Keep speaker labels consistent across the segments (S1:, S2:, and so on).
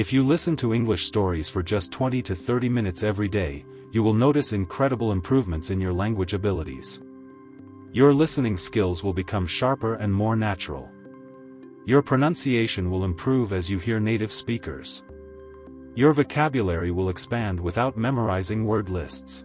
S1: If you listen to English stories for just 20 to 30 minutes every day, you will notice incredible improvements in your language abilities. Your listening skills will become sharper and more natural. Your pronunciation will improve as you hear native speakers. Your vocabulary will expand without memorizing word lists.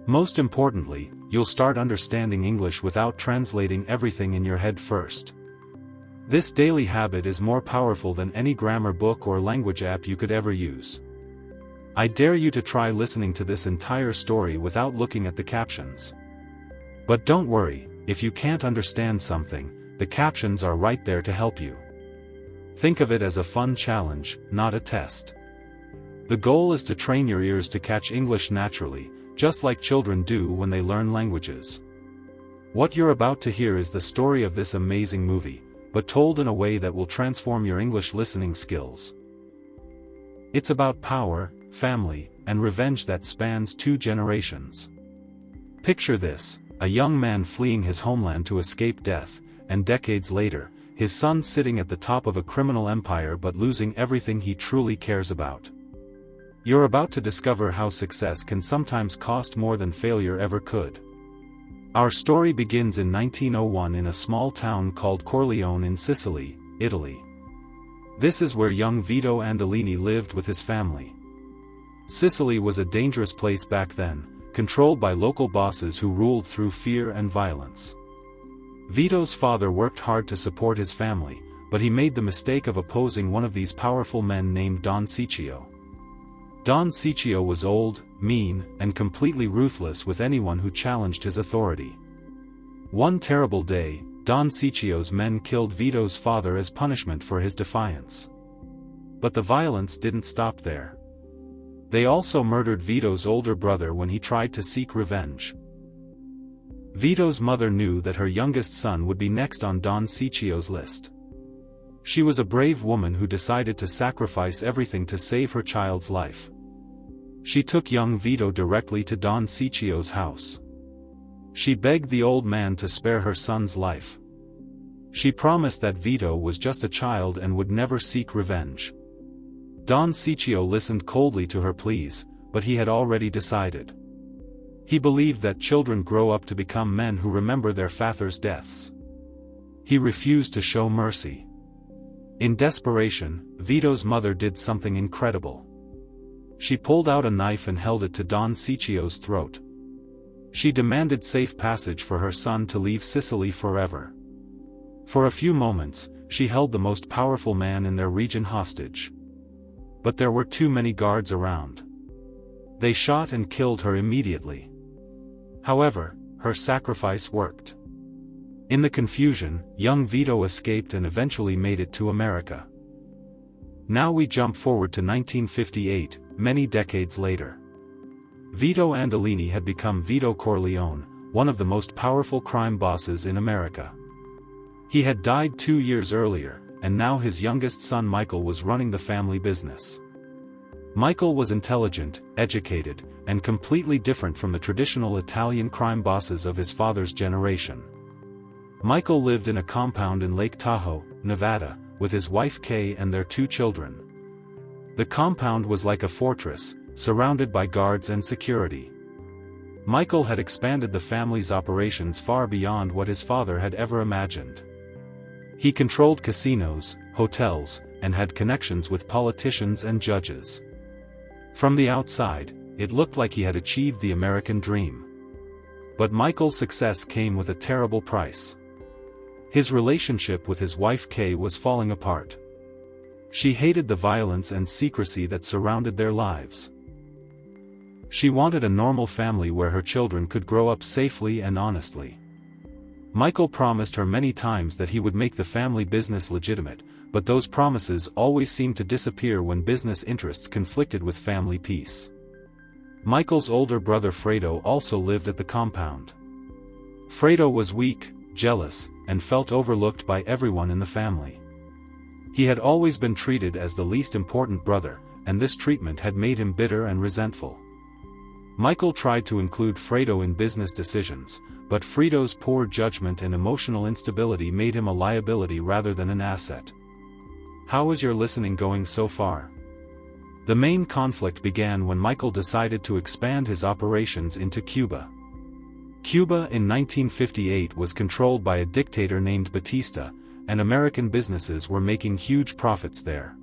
S1: Most importantly, you'll start understanding English without translating everything in your head first. This daily habit is more powerful than any grammar book or language app you could ever use. I dare you to try listening to this entire story without looking at the captions. But don't worry, if you can't understand something, the captions are right there to help you. Think of it as a fun challenge, not a test. The goal is to train your ears to catch English naturally, just like children do when they learn languages. What you're about to hear is the story of this amazing movie, but told in a way that will transform your English listening skills. It's about power, family, and revenge that spans 2 generations. Picture this, a young man fleeing his homeland to escape death, and decades later, his son sitting at the top of a criminal empire but losing everything he truly cares about. You're about to discover how success can sometimes cost more than failure ever could. Our story begins in 1901 in a small town called Corleone in Sicily, Italy. This is where young Vito Andolini lived with his family. Sicily was a dangerous place back then, controlled by local bosses who ruled through fear and violence. Vito's father worked hard to support his family, but he made the mistake of opposing one of these powerful men named Don Ciccio. Don Ciccio was old, mean, and completely ruthless with anyone who challenged his authority. One terrible day, Don Ciccio's men killed Vito's father as punishment for his defiance. But the violence didn't stop there. They also murdered Vito's older brother when he tried to seek revenge. Vito's mother knew that her youngest son would be next on Don Ciccio's list. She was a brave woman who decided to sacrifice everything to save her child's life. She took young Vito directly to Don Ciccio's house. She begged the old man to spare her son's life. She promised that Vito was just a child and would never seek revenge. Don Ciccio listened coldly to her pleas, but he had already decided. He believed that children grow up to become men who remember their father's deaths. He refused to show mercy. In desperation, Vito's mother did something incredible. She pulled out a knife and held it to Don Ciccio's throat. She demanded safe passage for her son to leave Sicily forever. For a few moments, she held the most powerful man in their region hostage. But there were too many guards around. They shot and killed her immediately. However, her sacrifice worked. In the confusion, young Vito escaped and eventually made it to America. Now we jump forward to 1958, many decades later. Vito Andolini had become Vito Corleone, one of the most powerful crime bosses in America. He had died 2 years earlier, and now his youngest son Michael was running the family business. Michael was intelligent, educated, and completely different from the traditional Italian crime bosses of his father's generation. Michael lived in a compound in Lake Tahoe, Nevada, with his wife Kay and their 2 children. The compound was like a fortress, surrounded by guards and security. Michael had expanded the family's operations far beyond what his father had ever imagined. He controlled casinos, hotels, and had connections with politicians and judges. From the outside, it looked like he had achieved the American dream. But Michael's success came with a terrible price. His relationship with his wife Kay was falling apart. She hated the violence and secrecy that surrounded their lives. She wanted a normal family where her children could grow up safely and honestly. Michael promised her many times that he would make the family business legitimate, but those promises always seemed to disappear when business interests conflicted with family peace. Michael's older brother Fredo also lived at the compound. Fredo was weak, jealous, and felt overlooked by everyone in the family. He had always been treated as the least important brother, and this treatment had made him bitter and resentful. Michael tried to include Fredo in business decisions, but Fredo's poor judgment and emotional instability made him a liability rather than an asset. How is your listening going so far? The main conflict began when Michael decided to expand his operations into Cuba. Cuba in 1958 was controlled by a dictator named Batista, and American businesses were making huge profits there.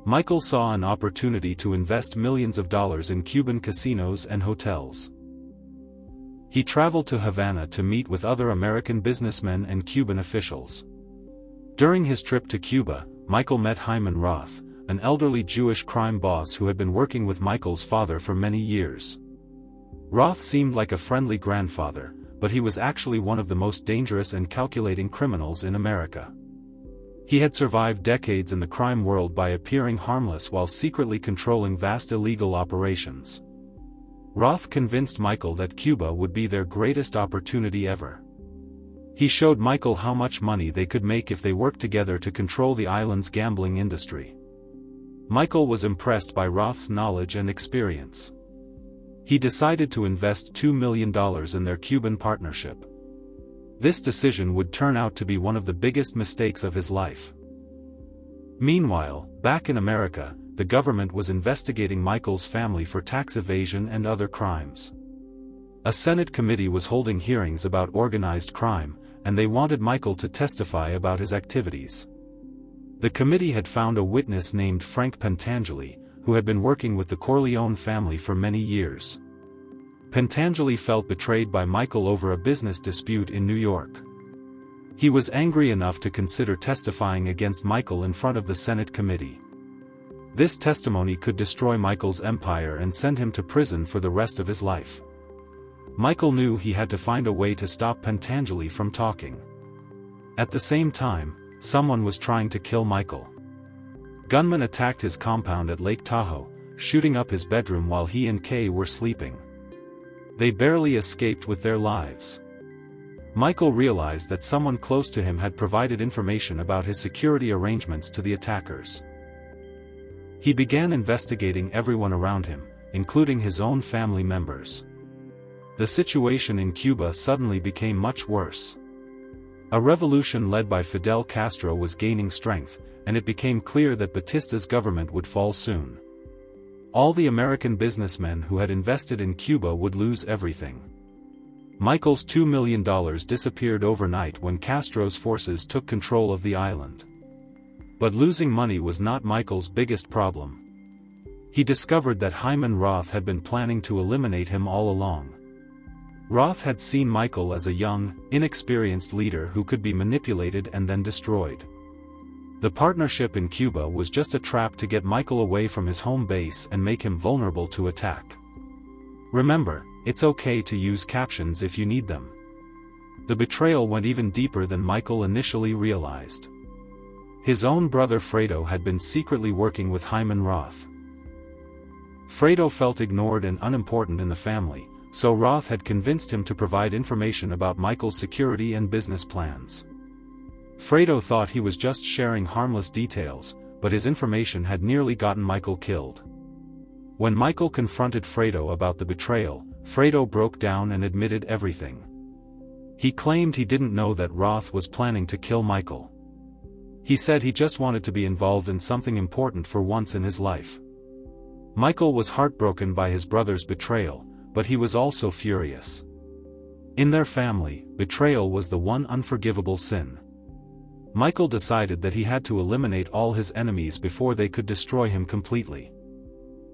S1: Michael saw an opportunity to invest millions of dollars in Cuban casinos and hotels. He traveled to Havana to meet with other American businessmen and Cuban officials. During his trip to Cuba, Michael met Hyman Roth, an elderly Jewish crime boss who had been working with Michael's father for many years. Roth seemed like a friendly grandfather, but he was actually one of the most dangerous and calculating criminals in America. He had survived decades in the crime world by appearing harmless while secretly controlling vast illegal operations. Roth convinced Michael that Cuba would be their greatest opportunity ever. He showed Michael how much money they could make if they worked together to control the island's gambling industry. Michael was impressed by Roth's knowledge and experience. He decided to invest $2 million in their Cuban partnership. This decision would turn out to be one of the biggest mistakes of his life. Meanwhile, back in America, the government was investigating Michael's family for tax evasion and other crimes. A Senate committee was holding hearings about organized crime, and they wanted Michael to testify about his activities. The committee had found a witness named Frank Pentangeli, who had been working with the Corleone family for many years. Pentangeli felt betrayed by Michael over a business dispute in New York. He was angry enough to consider testifying against Michael in front of the Senate committee. This testimony could destroy Michael's empire and send him to prison for the rest of his life. Michael knew he had to find a way to stop Pentangeli from talking. At the same time, someone was trying to kill Michael. Gunmen attacked his compound at Lake Tahoe, shooting up his bedroom while he and Kay were sleeping. They barely escaped with their lives. Michael realized that someone close to him had provided information about his security arrangements to the attackers. He began investigating everyone around him, including his own family members. The situation in Cuba suddenly became much worse. A revolution led by Fidel Castro was gaining strength, and it became clear that Batista's government would fall soon. All the American businessmen who had invested in Cuba would lose everything. Michael's $2 million disappeared overnight when Castro's forces took control of the island. But losing money was not Michael's biggest problem. He discovered that Hyman Roth had been planning to eliminate him all along. Roth had seen Michael as a young, inexperienced leader who could be manipulated and then destroyed. The partnership in Cuba was just a trap to get Michael away from his home base and make him vulnerable to attack. Remember, it's okay to use captions if you need them. The betrayal went even deeper than Michael initially realized. His own brother Fredo had been secretly working with Hyman Roth. Fredo felt ignored and unimportant in the family, so Roth had convinced him to provide information about Michael's security and business plans. Fredo thought he was just sharing harmless details, but his information had nearly gotten Michael killed. When Michael confronted Fredo about the betrayal, Fredo broke down and admitted everything. He claimed he didn't know that Roth was planning to kill Michael. He said he just wanted to be involved in something important for once in his life. Michael was heartbroken by his brother's betrayal, but he was also furious. In their family, betrayal was the one unforgivable sin. Michael decided that he had to eliminate all his enemies before they could destroy him completely.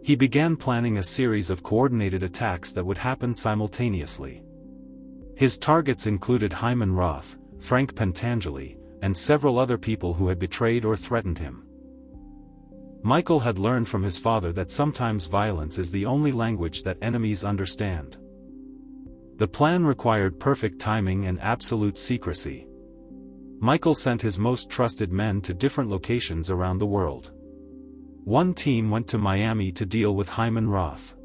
S1: He began planning a series of coordinated attacks that would happen simultaneously. His targets included Hyman Roth, Frank Pentangeli, and several other people who had betrayed or threatened him. Michael had learned from his father that sometimes violence is the only language that enemies understand. The plan required perfect timing and absolute secrecy. Michael sent his most trusted men to different locations around the world. One team went to Miami to deal with Hyman Roth.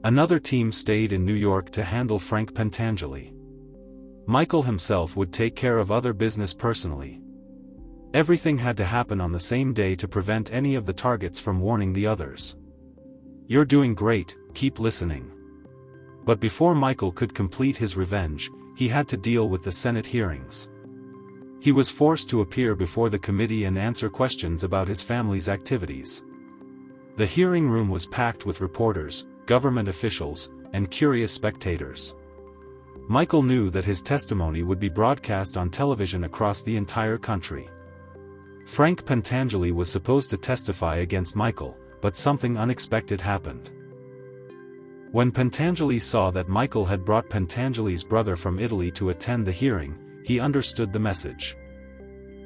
S1: Another team stayed in New York to handle Frank Pentangeli. Michael himself would take care of other business personally. Everything had to happen on the same day to prevent any of the targets from warning the others. "You're doing great, keep listening." But before Michael could complete his revenge, he had to deal with the Senate hearings. He was forced to appear before the committee and answer questions about his family's activities. The hearing room was packed with reporters, government officials, and curious spectators. Michael knew that his testimony would be broadcast on television across the entire country. Frank Pentangeli was supposed to testify against Michael, but something unexpected happened. When Pentangeli saw that Michael had brought Pentangeli's brother from Italy to attend the hearing, he understood the message.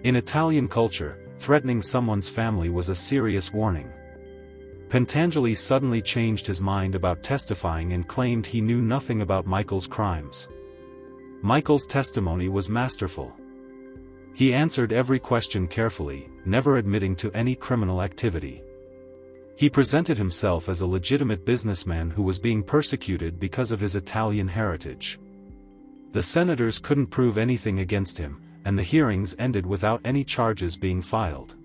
S1: In Italian culture, threatening someone's family was a serious warning. Pentangeli suddenly changed his mind about testifying and claimed he knew nothing about Michael's crimes. Michael's testimony was masterful. He answered every question carefully, never admitting to any criminal activity. He presented himself as a legitimate businessman who was being persecuted because of his Italian heritage. The senators couldn't prove anything against him, and the hearings ended without any charges being filed.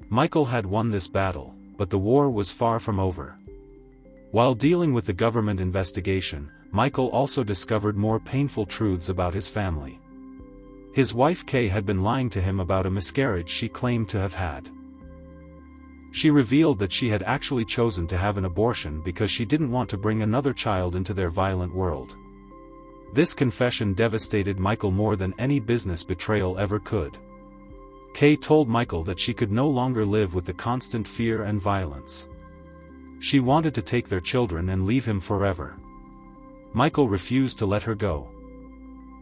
S1: Michael had won this battle, but the war was far from over. While dealing with the government investigation, Michael also discovered more painful truths about his family. His wife Kay had been lying to him about a miscarriage she claimed to have had. She revealed that she had actually chosen to have an abortion because she didn't want to bring another child into their violent world. This confession devastated Michael more than any business betrayal ever could. Kay told Michael that she could no longer live with the constant fear and violence. She wanted to take their children and leave him forever. Michael refused to let her go.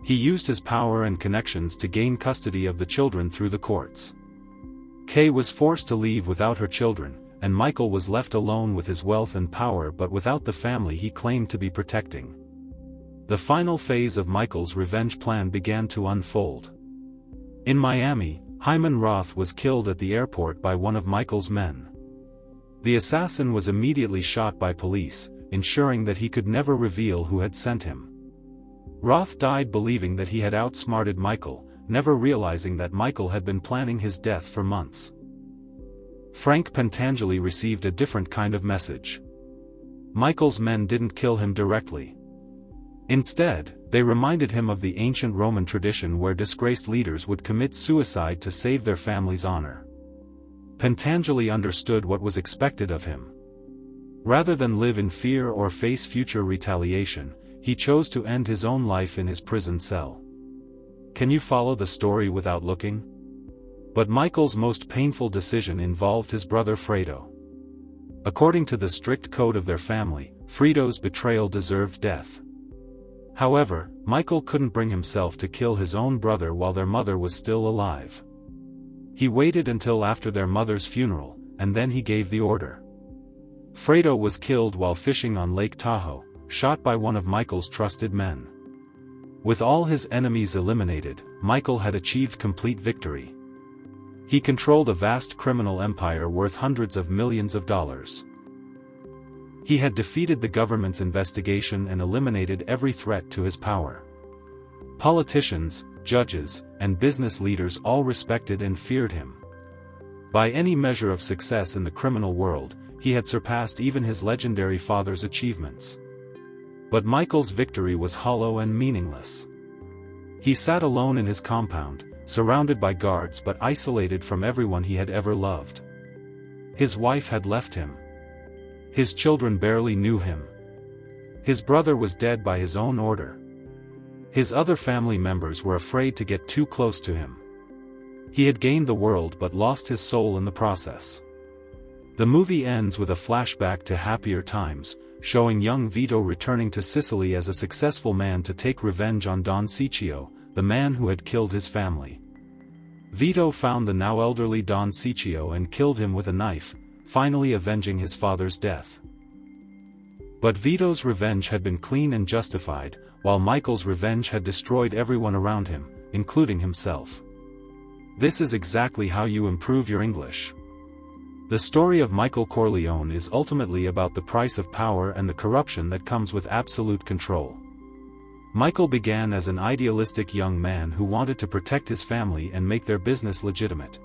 S1: He used his power and connections to gain custody of the children through the courts. Kay was forced to leave without her children, and Michael was left alone with his wealth and power but without the family he claimed to be protecting. The final phase of Michael's revenge plan began to unfold. In Miami, Hyman Roth was killed at the airport by one of Michael's men. The assassin was immediately shot by police, ensuring that he could never reveal who had sent him. Roth died believing that he had outsmarted Michael, never realizing that Michael had been planning his death for months. Frank Pentangeli received a different kind of message. Michael's men didn't kill him directly. Instead, they reminded him of the ancient Roman tradition where disgraced leaders would commit suicide to save their family's honor. Pentangeli understood what was expected of him. Rather than live in fear or face future retaliation, he chose to end his own life in his prison cell. Can you follow the story without looking? But Michael's most painful decision involved his brother Fredo. According to the strict code of their family, Fredo's betrayal deserved death. However, Michael couldn't bring himself to kill his own brother while their mother was still alive. He waited until after their mother's funeral, and then he gave the order. Fredo was killed while fishing on Lake Tahoe, shot by one of Michael's trusted men. With all his enemies eliminated, Michael had achieved complete victory. He controlled a vast criminal empire worth hundreds of millions of dollars. He had defeated the government's investigation and eliminated every threat to his power. Politicians, judges, and business leaders all respected and feared him. By any measure of success in the criminal world, he had surpassed even his legendary father's achievements. But Michael's victory was hollow and meaningless. He sat alone in his compound, surrounded by guards but isolated from everyone he had ever loved. His wife had left him. His children barely knew him. His brother was dead by his own order. His other family members were afraid to get too close to him. He had gained the world but lost his soul in the process. The movie ends with a flashback to happier times, showing young Vito returning to Sicily as a successful man to take revenge on Don Ciccio, the man who had killed his family. Vito found the now elderly Don Ciccio and killed him with a knife, finally avenging his father's death. But Vito's revenge had been clean and justified, while Michael's revenge had destroyed everyone around him, including himself. This is exactly how you improve your English. The story of Michael Corleone is ultimately about the price of power and the corruption that comes with absolute control. Michael began as an idealistic young man who wanted to protect his family and make their business legitimate.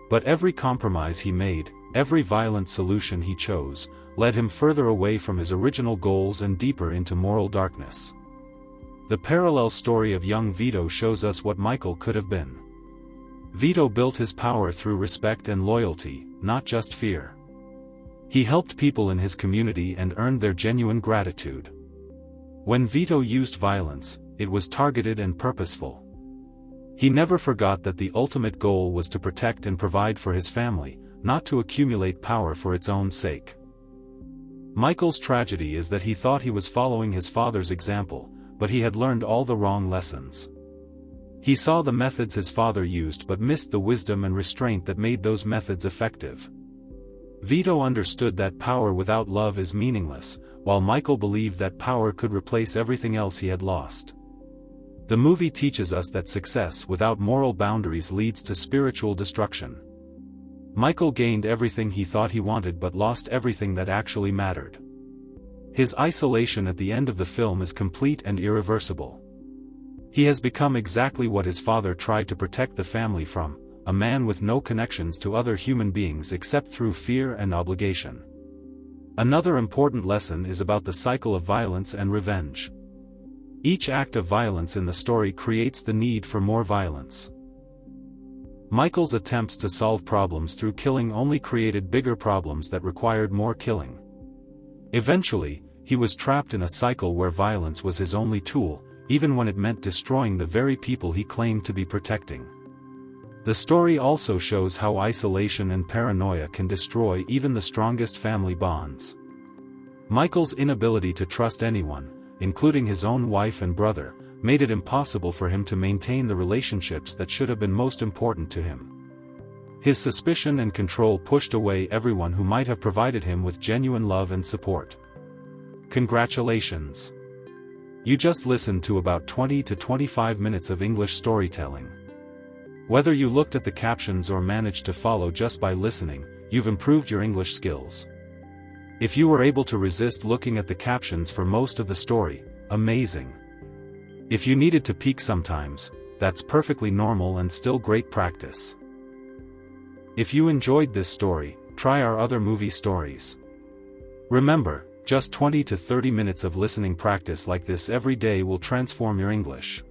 S1: But every compromise he made, every violent solution he chose, led him further away from his original goals and deeper into moral darkness. The parallel story of young Vito shows us what Michael could have been. Vito built his power through respect and loyalty, not just fear. He helped people in his community and earned their genuine gratitude. When Vito used violence, it was targeted and purposeful. He never forgot that the ultimate goal was to protect and provide for his family, not to accumulate power for its own sake. Michael's tragedy is that he thought he was following his father's example, but he had learned all the wrong lessons. He saw the methods his father used but missed the wisdom and restraint that made those methods effective. Vito understood that power without love is meaningless, while Michael believed that power could replace everything else he had lost. The movie teaches us that success without moral boundaries leads to spiritual destruction. Michael gained everything he thought he wanted but lost everything that actually mattered. His isolation at the end of the film is complete and irreversible. He has become exactly what his father tried to protect the family from, a man with no connections to other human beings except through fear and obligation. Another important lesson is about the cycle of violence and revenge. Each act of violence in the story creates the need for more violence. Michael's attempts to solve problems through killing only created bigger problems that required more killing. Eventually, he was trapped in a cycle where violence was his only tool, even when it meant destroying the very people he claimed to be protecting. The story also shows how isolation and paranoia can destroy even the strongest family bonds. Michael's inability to trust anyone, including his own wife and brother, made it impossible for him to maintain the relationships that should have been most important to him. His suspicion and control pushed away everyone who might have provided him with genuine love and support. Congratulations! You just listened to about 20 to 25 minutes of English storytelling. Whether you looked at the captions or managed to follow just by listening, you've improved your English skills. If you were able to resist looking at the captions for most of the story, amazing. If you needed to peek sometimes, that's perfectly normal and still great practice. If you enjoyed this story, try our other movie stories. Remember, just 20 to 30 minutes of listening practice like this every day will transform your English.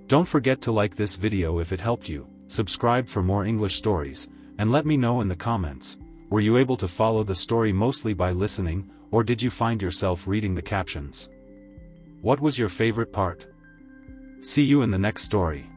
S1: Don't forget to like this video if it helped you, subscribe for more English stories, and let me know in the comments, were you able to follow the story mostly by listening, or did you find yourself reading the captions? What was your favorite part? See you in the next story.